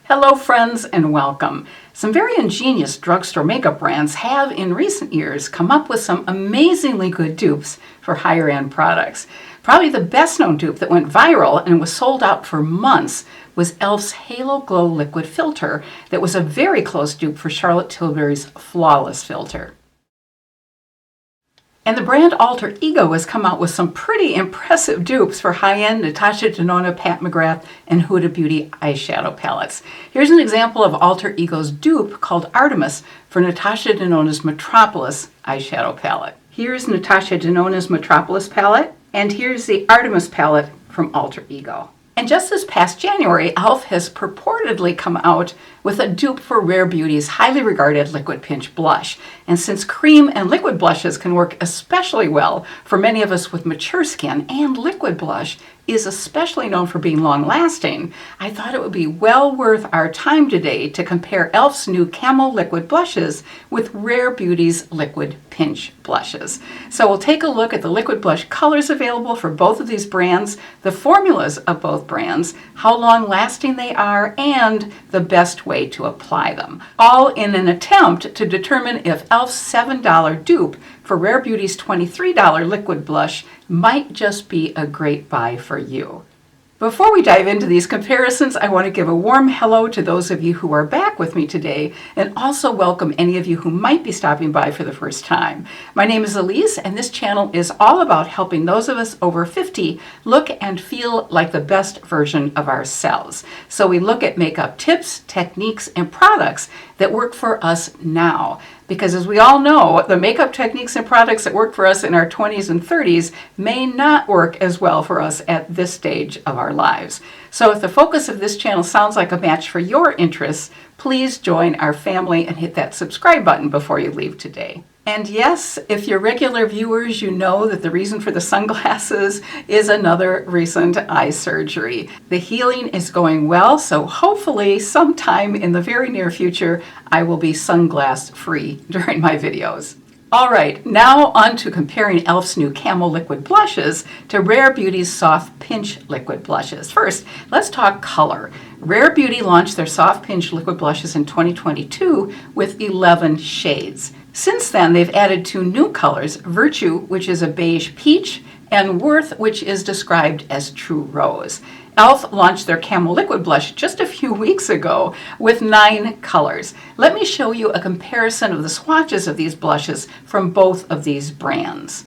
Hello friends and welcome. Some very ingenious drugstore makeup brands have in recent years come up with some amazingly good dupes for higher end products. Probably the best known dupe that went viral and was sold out for months was e.l.f.'s Halo Glow Liquid Filter that was a very close dupe for Charlotte Tilbury's Flawless Filter. And the brand Alter Ego has come out with some pretty impressive dupes for high-end Natasha Denona, Pat McGrath, and Huda Beauty eyeshadow palettes. Here's an example of Alter Ego's dupe called Artemis for Natasha Denona's Metropolis eyeshadow palette. Here's Natasha Denona's Metropolis palette, and here's the Artemis palette from Alter Ego. And just this past January, e.l.f. has purportedly come out with a dupe for Rare Beauty's highly regarded Liquid Pinch blush. And since cream and liquid blushes can work especially well for many of us with mature skin, and liquid blush is especially known for being long-lasting, I thought it would be well worth our time today to compare e.l.f.'s new Camo liquid blushes with Rare Beauty's Liquid Pinch blushes. So we'll take a look at the liquid blush colors available for both of these brands, the formulas of both brands, how long-lasting they are, and the best way to apply them, all in an attempt to determine if e.l.f.'s $7 dupe for Rare Beauty's $23 liquid blush might just be a great buy for you. Before we dive into these comparisons, I want to give a warm hello to those of you who are back with me today, and also welcome any of you who might be stopping by for the first time. My name is Elise, and this channel is all about helping those of us over 50 look and feel like the best version of ourselves. So we look at makeup tips, techniques, and products that work for us now. Because as we all know, the makeup techniques and products that work for us in our 20s and 30s may not work as well for us at this stage of our lives. So if the focus of this channel sounds like a match for your interests, please join our family and hit that subscribe button before you leave today. And yes, if you're regular viewers, you know that the reason for the sunglasses is another recent eye surgery. The healing is going well, so hopefully sometime in the very near future, I will be sunglass free during my videos. All right, now on to comparing e.l.f.'s new Camo liquid blushes to Rare Beauty's Soft Pinch liquid blushes. First, let's talk color. Rare Beauty launched their Soft Pinch liquid blushes in 2022 with 11 shades. Since then, they've added two new colors, Virtue, which is a beige peach, and Worth, which is described as true rose. e.l.f. launched their Camo liquid blush just a few weeks ago with 9 colors. Let me show you a comparison of the swatches of these blushes from both of these brands.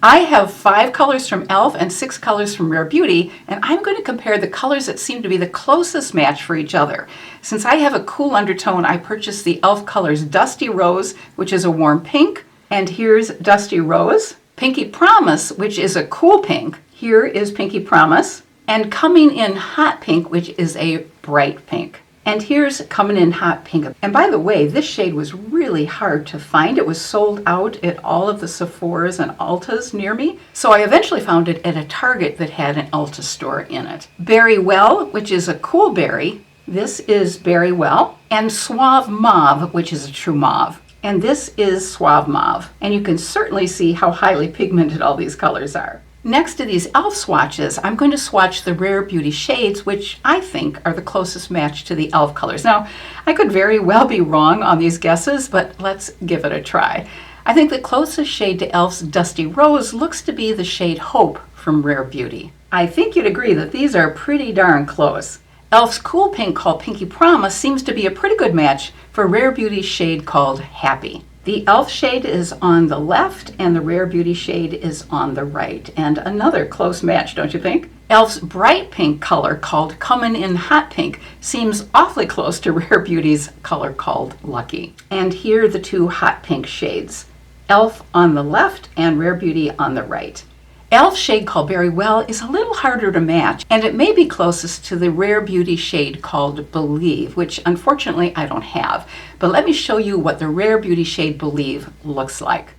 I have 5 colors from e.l.f. and 6 colors from Rare Beauty, and I'm going to compare the colors that seem to be the closest match for each other. Since I have a cool undertone, I purchased the e.l.f. colors Dusty Rose, which is a warm pink, and here's Dusty Rose. Pinky Promise, which is a cool pink, here is Pinky Promise, and Coming in Hot Pink, which is a bright pink. And here's Coming in Hot Pink. And by the way, this shade was really hard to find. It was sold out at all of the Sephoras and Ultas near me. So I eventually found it at a Target that had an Ulta store in it. Berry Well, which is a cool berry. This is Berry Well. And Suave Mauve, which is a true mauve. And this is Suave Mauve. And you can certainly see how highly pigmented all these colors are. Next to these e.l.f. swatches, I'm going to swatch the Rare Beauty shades, which I think are the closest match to the e.l.f. colors. Now, I could very well be wrong on these guesses, but let's give it a try. I think the closest shade to e.l.f.'s Dusty Rose looks to be the shade Hope from Rare Beauty. I think you'd agree that these are pretty darn close. e.l.f.'s cool pink called Pinky Promise seems to be a pretty good match for Rare Beauty's shade called Happy. The e.l.f. shade is on the left and the Rare Beauty shade is on the right. And another close match, don't you think? e.l.f.'s bright pink color called Comin' in Hot Pink seems awfully close to Rare Beauty's color called Lucky. And here are the two hot pink shades. e.l.f. on the left and Rare Beauty on the right. e.l.f. shade called Berry Well is a little harder to match, and it may be closest to the Rare Beauty shade called Believe, which unfortunately I don't have. But let me show you what the Rare Beauty shade Believe looks like.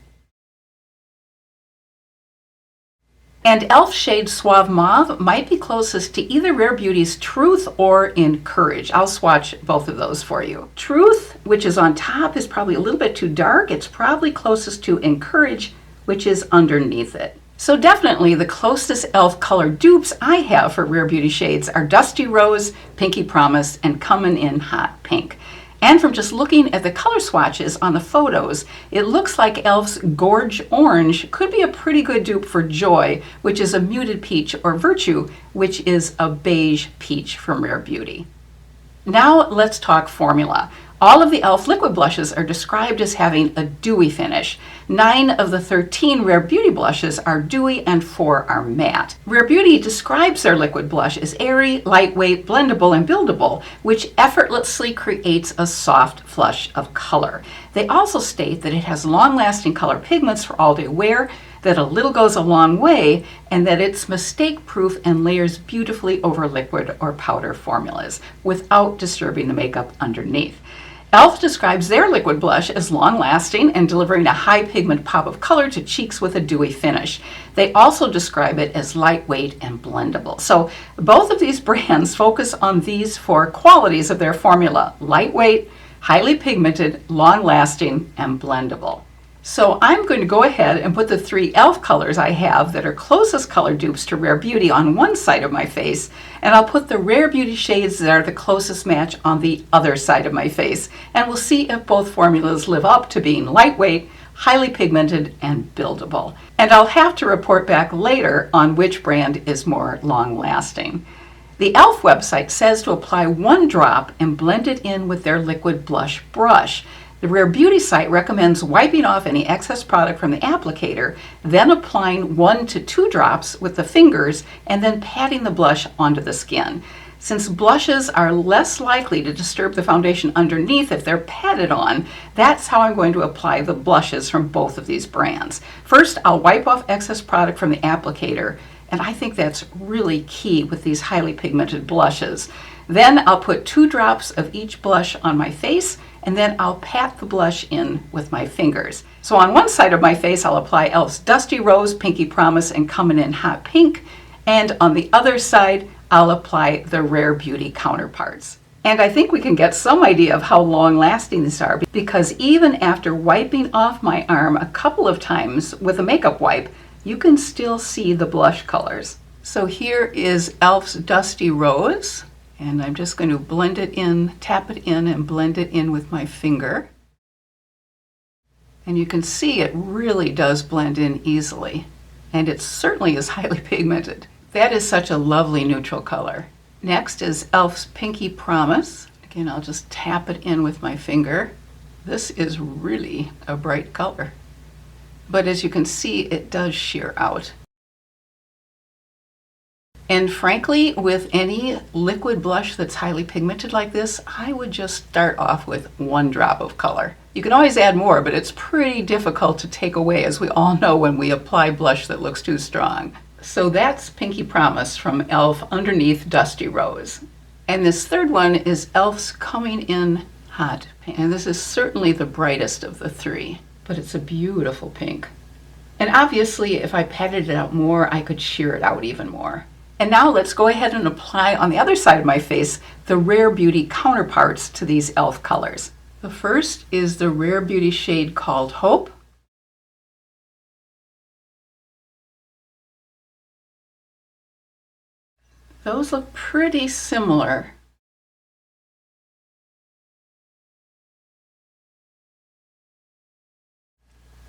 And e.l.f. shade Suave Mauve might be closest to either Rare Beauty's Truth or Encourage. I'll swatch both of those for you. Truth, which is on top, is probably a little bit too dark. It's probably closest to Encourage, which is underneath it. So definitely the closest e.l.f. color dupes I have for Rare Beauty shades are Dusty Rose, Pinky Promise, and Comin' in Hot Pink. And from just looking at the color swatches on the photos, it looks like e.l.f.'s Gorge Orange could be a pretty good dupe for Joy, which is a muted peach, or Virtue, which is a beige peach from Rare Beauty. Now let's talk formula. All of the e.l.f. liquid blushes are described as having a dewy finish. 9 of the 13 Rare Beauty blushes are dewy and 4 are matte. Rare Beauty describes their liquid blush as airy, lightweight, blendable, and buildable, which effortlessly creates a soft flush of color. They also state that it has long-lasting color pigments for all-day wear, that a little goes a long way, and that it's mistake-proof and layers beautifully over liquid or powder formulas without disturbing the makeup underneath. e.l.f. describes their liquid blush as long-lasting and delivering a high pigment pop of color to cheeks with a dewy finish. They also describe it as lightweight and blendable. So both of these brands focus on these 4 qualities of their formula: lightweight, highly pigmented, long-lasting, and blendable. So I'm going to go ahead and put the 3 e.l.f. colors I have that are closest color dupes to Rare Beauty on one side of my face, and I'll put the Rare Beauty shades that are the closest match on the other side of my face, and we'll see if both formulas live up to being lightweight, highly pigmented, and buildable. And I'll have to report back later on which brand is more long-lasting. The e.l.f. website says to apply 1 drop and blend it in with their liquid blush brush. The Rare Beauty site recommends wiping off any excess product from the applicator, then applying 1 to 2 drops with the fingers, and then patting the blush onto the skin. Since blushes are less likely to disturb the foundation underneath if they're patted on, that's how I'm going to apply the blushes from both of these brands. First, I'll wipe off excess product from the applicator, and I think that's really key with these highly pigmented blushes. Then I'll put 2 drops of each blush on my face, and then I'll pat the blush in with my fingers. So on one side of my face, I'll apply e.l.f.'s Dusty Rose, Pinky Promise, and Comin' in Hot Pink, and on the other side, I'll apply the Rare Beauty counterparts. And I think we can get some idea of how long-lasting these are, because even after wiping off my arm a couple of times with a makeup wipe, you can still see the blush colors. So here is e.l.f.'s Dusty Rose. And I'm just going to blend it in, tap it in, and blend it in with my finger. And you can see it really does blend in easily. And it certainly is highly pigmented. That is such a lovely neutral color. Next is e.l.f.'s Pinky Promise. Again, I'll just tap it in with my finger. This is really a bright color. But as you can see, it does sheer out. And frankly, with any liquid blush that's highly pigmented like this, I would just start off with 1 drop of color. You can always add more, but it's pretty difficult to take away, as we all know when we apply blush that looks too strong. So that's Pinky Promise from e.l.f. underneath Dusty Rose. And this third one is e.l.f.'s Comin' in Hot Pink. And this is certainly the brightest of the 3, but it's a beautiful pink. And obviously, if I patted it out more, I could sheer it out even more. And now let's go ahead and apply on the other side of my face the Rare Beauty counterparts to these e.l.f. colors. The first is the Rare Beauty shade called Hope. Those look pretty similar.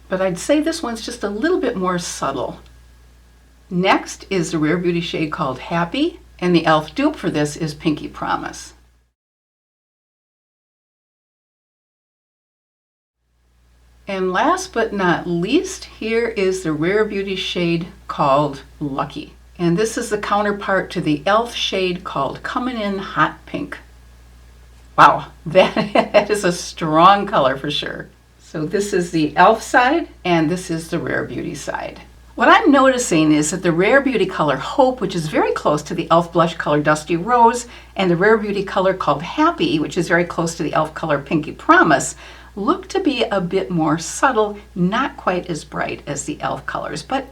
But I'd say this one's just a little bit more subtle. Next is the Rare Beauty shade called Happy, and the e.l.f. dupe for this is Pinky Promise. And last but not least, here is the Rare Beauty shade called Lucky. And this is the counterpart to the e.l.f. shade called Comin' in Hot Pink. Wow, that is a strong color for sure. So this is the e.l.f. side, and this is the Rare Beauty side. What I'm noticing is that the Rare Beauty color Hope, which is very close to the e.l.f. blush color Dusty Rose, and the Rare Beauty color called Happy, which is very close to the e.l.f. color Pinky Promise, look to be a bit more subtle, not quite as bright as the e.l.f. colors, but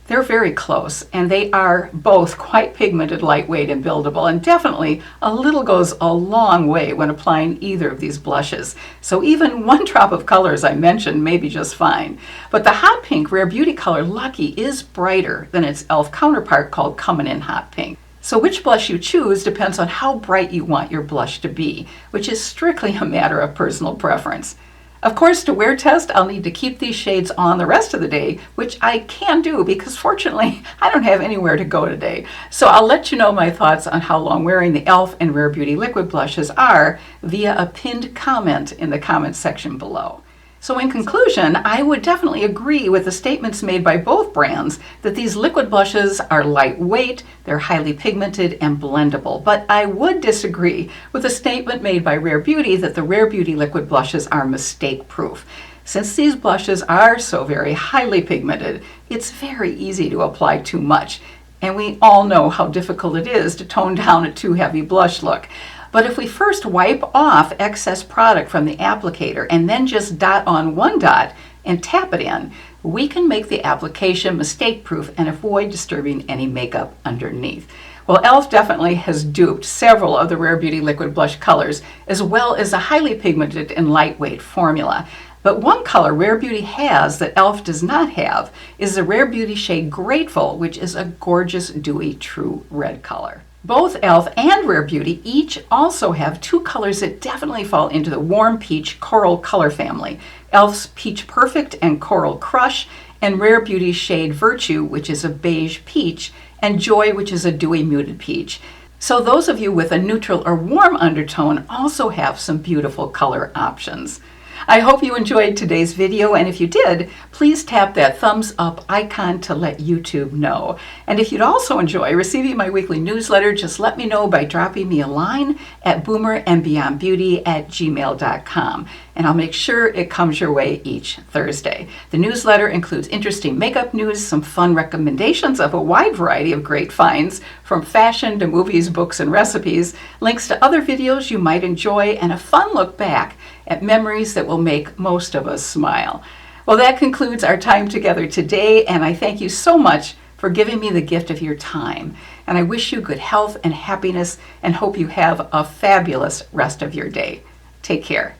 They're very close, and they are both quite pigmented, lightweight, and buildable, and definitely a little goes a long way when applying either of these blushes. So even one drop of color, as I mentioned, may be just fine. But the Hot Pink Rare Beauty color Lucky is brighter than its e.l.f. counterpart called Comin' in Hot Pink. So which blush you choose depends on how bright you want your blush to be, which is strictly a matter of personal preference. Of course, to wear test, I'll need to keep these shades on the rest of the day, which I can do because fortunately, I don't have anywhere to go today. So I'll let you know my thoughts on how long wearing the e.l.f. and Rare Beauty liquid blushes are via a pinned comment in the comment section below. So in conclusion, I would definitely agree with the statements made by both brands that these liquid blushes are lightweight, they're highly pigmented and blendable. But I would disagree with the statement made by Rare Beauty that the Rare Beauty liquid blushes are mistake-proof. Since these blushes are so very highly pigmented, it's very easy to apply too much. And we all know how difficult it is to tone down a too heavy blush look. But if we first wipe off excess product from the applicator and then just dot on one dot and tap it in, we can make the application mistake-proof and avoid disturbing any makeup underneath. Well, e.l.f. definitely has duped several of the Rare Beauty liquid blush colors, as well as a highly pigmented and lightweight formula. But one color Rare Beauty has that e.l.f. does not have is the Rare Beauty shade Grateful, which is a gorgeous, dewy, true red color. Both e.l.f. and Rare Beauty each also have two colors that definitely fall into the warm peach coral color family. e.l.f.'s Peach Perfect and Coral Crush, and Rare Beauty's shade Virtue, which is a beige peach, and Joy, which is a dewy muted peach. So those of you with a neutral or warm undertone also have some beautiful color options. I hope you enjoyed today's video, and if you did, please tap that thumbs up icon to let YouTube know. And if you'd also enjoy receiving my weekly newsletter, just let me know by dropping me a line at boomerandbeyondbeauty@gmail.com, and I'll make sure it comes your way each Thursday. The newsletter includes interesting makeup news, some fun recommendations of a wide variety of great finds, from fashion to movies, books, and recipes, links to other videos you might enjoy, and a fun look back at memories that will make most of us smile. Well, that concludes our time together today, and I thank you so much for giving me the gift of your time. And I wish you good health and happiness and hope you have a fabulous rest of your day. Take care.